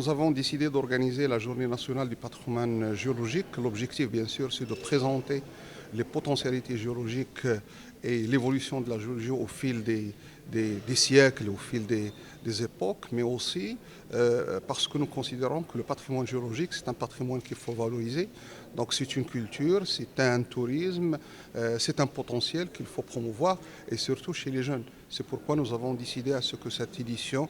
nous avons décidé d'organiser la Journée nationale du patrimoine géologique. L'objectif, bien sûr, c'est de présenter les potentialités géologiques et l'évolution de la géologie au fil des siècles, au fil des époques, mais aussi parce que nous considérons que le patrimoine géologique, c'est un patrimoine qu'il faut valoriser. Donc c'est une culture, c'est un tourisme, c'est un potentiel qu'il faut promouvoir, et surtout chez les jeunes. C'est pourquoi nous avons décidé à ce que cette édition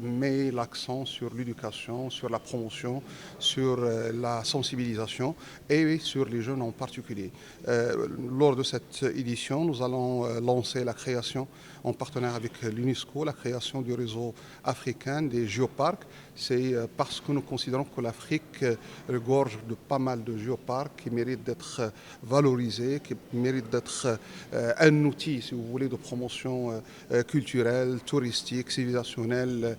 met l'accent sur l'éducation, sur la promotion, sur la sensibilisation et sur les jeunes en particulier. Lors de cette édition, nous allons lancer la création, en partenariat avec l'UNESCO, la création du réseau africain des géoparcs. C'est parce que nous considérons que l'Afrique regorge de pas mal de géoparcs qui méritent d'être valorisés, qui méritent d'être un outil, si vous voulez, de promotion culturelle, touristique, civilisationnelle,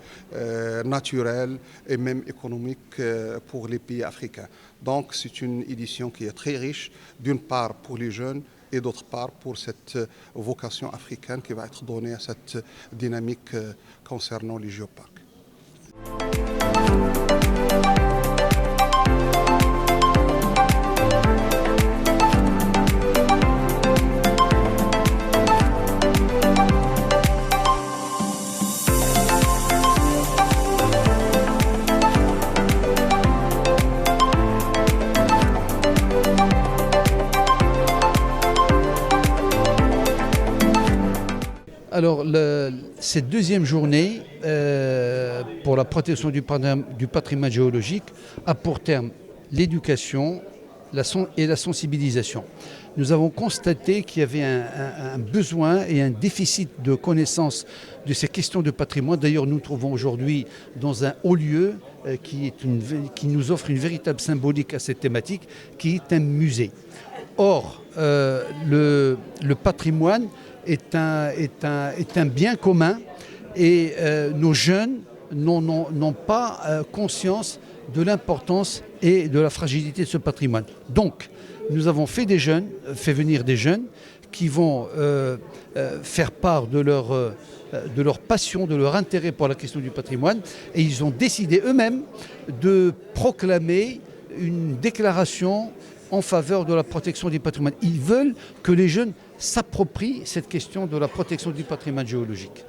naturelle et même économique pour les pays africains. Donc c'est une édition qui est très riche, d'une part pour les jeunes, et d'autre part pour cette vocation africaine qui va être donnée à cette dynamique concernant les géoparcs. Alors, cette deuxième journée pour la protection du patrimoine géologique a pour terme l'éducation et la sensibilisation. Nous avons constaté qu'il y avait un besoin et un déficit de connaissance de ces questions de patrimoine. D'ailleurs, nous nous trouvons aujourd'hui dans un haut lieu qui nous offre une véritable symbolique à cette thématique, qui est un musée. Or, le patrimoine est un bien commun, et nos jeunes n'ont pas conscience de l'importance et de la fragilité de ce patrimoine. Donc, nous avons fait venir des jeunes qui vont faire part de leur passion, de leur intérêt pour la question du patrimoine, et ils ont décidé eux-mêmes de proclamer une déclaration en faveur de la protection du patrimoine. Ils veulent que les jeunes s'approprient cette question de la protection du patrimoine géologique.